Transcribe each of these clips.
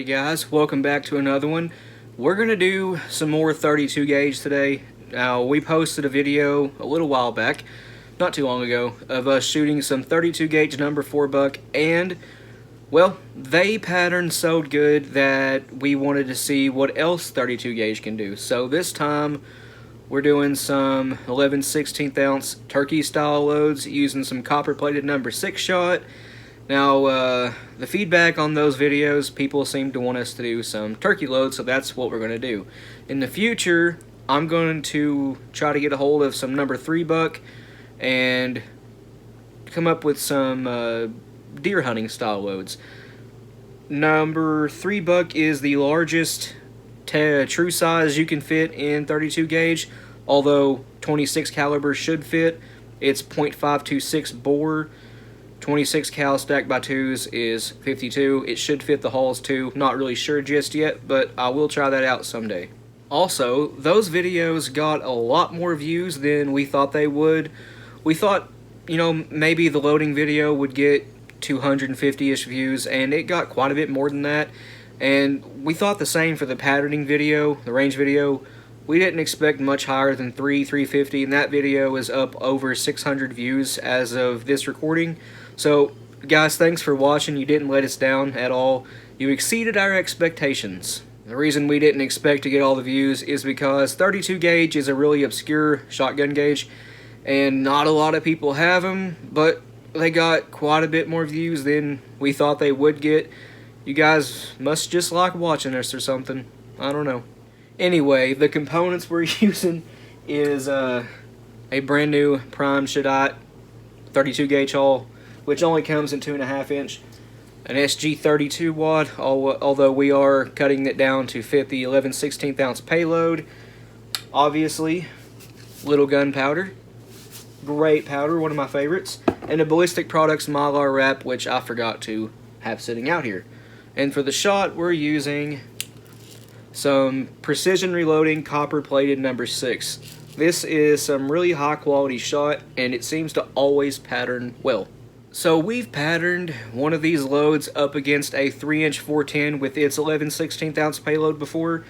Alrighty guys, welcome back to another one. We're going to do some more 32 gauge today. Now, we posted a video a little while back, not too long ago, of us shooting some 32 gauge number 4 buck, and, well, they patterned so good that we wanted to see what else 32 gauge can do. So this time, we're doing some 11/16 ounce turkey style loads using some copper plated number 6 shot. Now, the feedback on those videos, people seem to want us to do some turkey loads, so that's what we're going to do. In the future, I'm going to try to get a hold of some number 3 buck and come up with some deer hunting style loads. Number 3 buck is the largest true size you can fit in 32 gauge, although 26 caliber should fit. It's .526 bore. 26 cal stacked by 2s is 52. It should fit the hulls too. Not really sure just yet, but I will try that out someday. Also, those videos got a lot more views than we thought they would. We thought, you know, maybe the loading video would get 250-ish views, and it got quite a bit more than that. And we thought the same for the patterning video, the range video. We didn't expect much higher than 350, and that video is up over 600 views as of this recording. So, guys, thanks for watching. You didn't let us down at all. You exceeded our expectations. The reason we didn't expect to get all the views is because 32 gauge is a really obscure shotgun gauge, and not a lot of people have them, but they got quite a bit more views than we thought they would get. You guys must just like watching us or something. I don't know. Anyway, the components we're using is a brand new prime Shadite 32 gauge hull, which only comes in 2.5 inch, an SG 32 wad, although we are cutting it down to fit the 11/16 ounce payload. Obviously, little gunpowder, great powder, one of my favorites, and a Ballistic Products Myar Wrap, which I forgot to have sitting out here. And for the shot, we're using some precision reloading copper plated number 6. This is some really high quality shot, and it seems to always pattern well. So we've patterned one of these loads up against a 3-inch 410 with its 11/16 ounce payload before,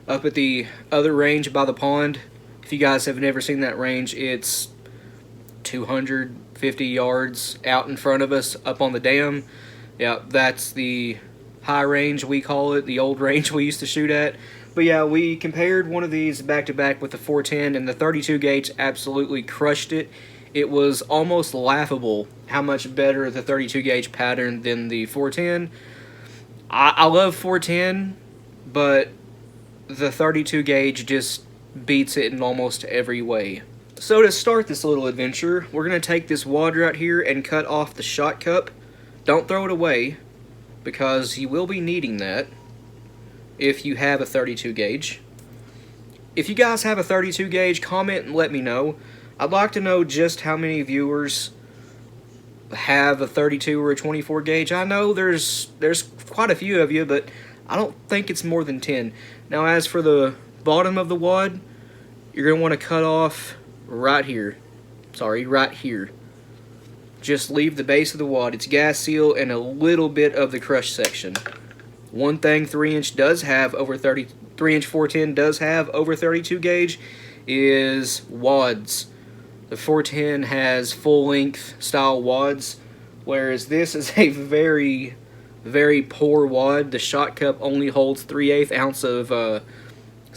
up at the other range by the pond. If you guys have never seen that range, it's 250 yards out in front of us up on the dam. Yeah, that's the high range, we call it, the old range we used to shoot at. But yeah, we compared one of these back to back with the 410, and the 32 gauge absolutely crushed it. It was almost laughable how much better the 32 gauge pattern than the 410. I love 410, but the 32 gauge just beats it in almost every way. So to start this little adventure, we're going to take this wad right here and cut off the shot cup. Don't throw it away, because you will be needing that if you have a 32 gauge. If you guys have a 32 gauge, comment and let me know. I'd like to know just how many viewers have a 32 or a 24 gauge. I know there's quite a few of you, but I don't think it's more than 10. Now, as for the bottom of the wad, you're going to want to cut off right here. Sorry, right here. Just leave the base of the wad, its gas seal, and a little bit of the crush section. One thing 3-inch does have over 3-inch 410 does have over 32 gauge is wads. The 410 has full-length style wads, whereas this is a very, very poor wad. The shot cup only holds 3/8 ounce of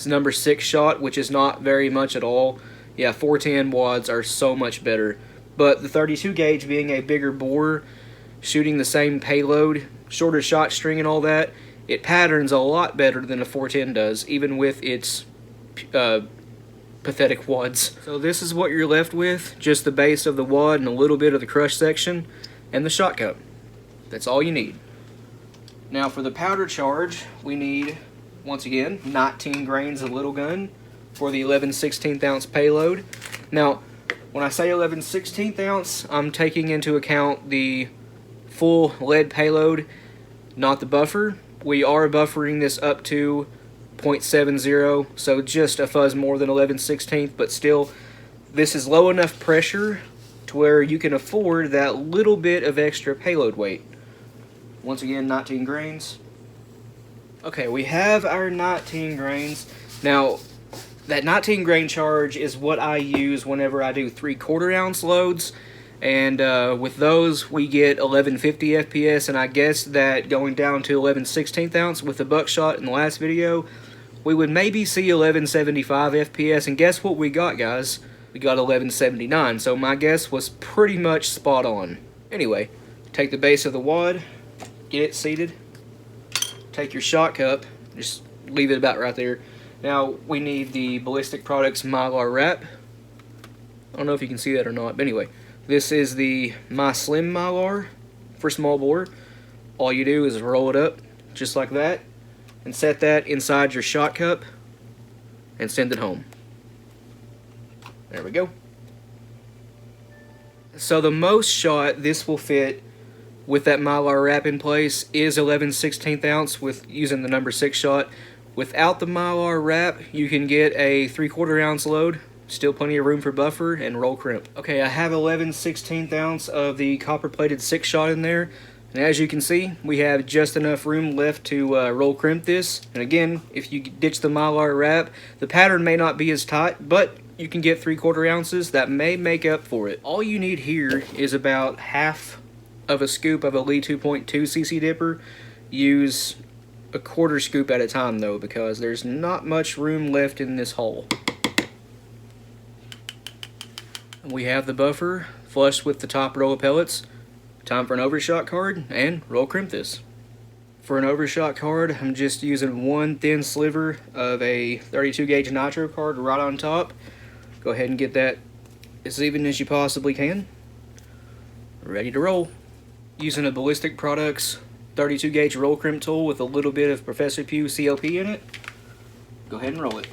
number 6 shot, which is not very much at all. Yeah, 410 wads are so much better. But the 32 gauge being a bigger bore, shooting the same payload, shorter shot string and all that, it patterns a lot better than a 410 does, even with its pathetic wads. So this is what you're left with, just the base of the wad and a little bit of the crush section and the shot cup. That's all you need. Now for the powder charge, we need, once again, 19 grains of little gun for the 11/16 ounce payload. Now, when I say 11/16 ounce, I'm taking into account the full lead payload, not the buffer. We are buffering this up to .70, so just a fuzz more than 11/16, but still, this is low enough pressure to where you can afford that little bit of extra payload weight. Once again, 19 grains. Okay, we have our 19 grains. Now, that 19 grain charge is what I use whenever I do 3/4 ounce loads. And with those, we get 1150 FPS, and I guess that going down to 11/16 ounce with the buckshot in the last video, we would maybe see 1175 FPS, and guess what we got, guys? We got 1179, so my guess was pretty much spot on. Anyway, take the base of the wad, get it seated, take your shot cup, just leave it about right there. Now, we need the Ballistic Products Myar Wrap. I don't know if you can see that or not, but anyway, this is the My Slim Mylar for small bore. All you do is roll it up, just like that, and set that inside your shot cup, and send it home. There we go. So the most shot this will fit with that Mylar wrap in place is 11/16 ounce with using the number 6 shot. Without the Mylar wrap, you can get a 3/4 ounce load, still plenty of room for buffer and roll crimp. Okay, I have 11/16 ounce of the copper plated 6 shot in there, and as you can see, we have just enough room left to roll crimp this. And again, if you ditch the Mylar wrap, the pattern may not be as tight, but you can get 3/4 ounces that may make up for it. All you need here is about half of a scoop of a Lee 2.2 cc dipper. Use a 1/4 scoop at a time though, because there's not much room left in this hole. We have the buffer flushed with the top row of pellets. Time for an overshot card and roll crimp this. For an overshot card, I'm just using one thin sliver of a 32 gauge nitro card right on top. Go ahead and get that as even as you possibly can. Ready to roll. Using a Ballistic Products 32 gauge roll crimp tool with a little bit of Professor Pugh CLP in it. Go ahead and roll it.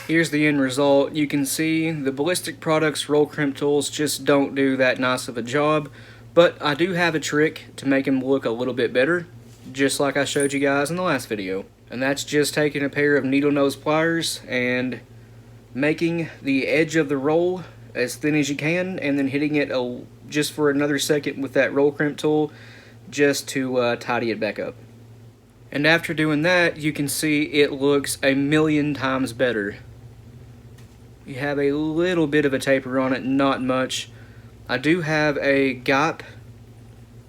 Here's the end result. You can see the Ballistic Products roll crimp tools just don't do that nice of a job, but I do have a trick to make them look a little bit better, just like I showed you guys in the last video. And that's just taking a pair of needle nose pliers and making the edge of the roll as thin as you can, and then hitting it just for another second with that roll crimp tool just to tidy it back up. And after doing that, you can see it looks a million times better. You have a little bit of a taper on it, not much. I do have a GOP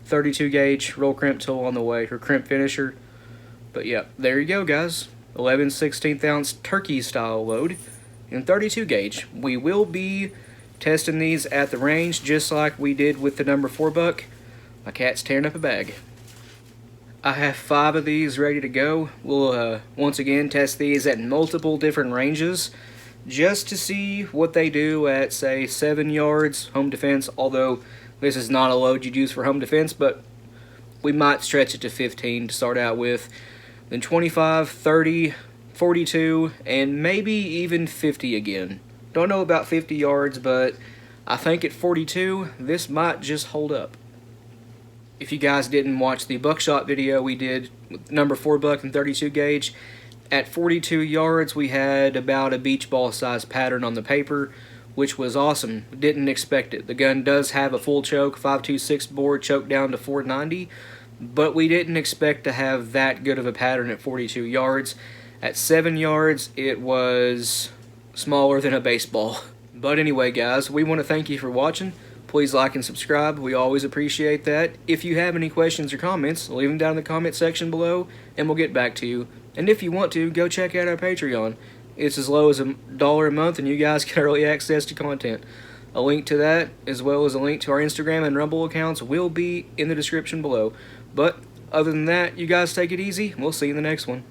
32 gauge roll crimp tool on the way, or crimp finisher. But yeah, there you go, guys. 11/16 ounce turkey style load in 32 gauge. We will be testing these at the range just like we did with the number 4 buck. My cat's tearing up a bag. I have 5 of these ready to go. We'll once again test these at multiple different ranges just to see what they do at, say, 7 yards home defense, although this is not a load you'd use for home defense, but we might stretch it to 15 to start out with, then 25, 30, 42, and maybe even 50 again. Don't know about 50 yards, but I think at 42, this might just hold up. If you guys didn't watch the buckshot video we did with number 4 buck and 32 gauge, at 42 yards we had about a beach ball size pattern on the paper, which was awesome. Didn't expect it. The gun does have a full choke, 5.26 bore, choke down to 490, but we didn't expect to have that good of a pattern at 42 yards. At 7 yards, it was smaller than a baseball. But anyway, guys, we want to thank you for watching. Please like and subscribe. We always appreciate that. If you have any questions or comments, leave them down in the comment section below, and we'll get back to you. And if you want to, go check out our Patreon. It's as low as $1 a month, and you guys get early access to content. A link to that, as well as a link to our Instagram and Rumble accounts, will be in the description below. But other than that, you guys take it easy. We'll see you in the next one.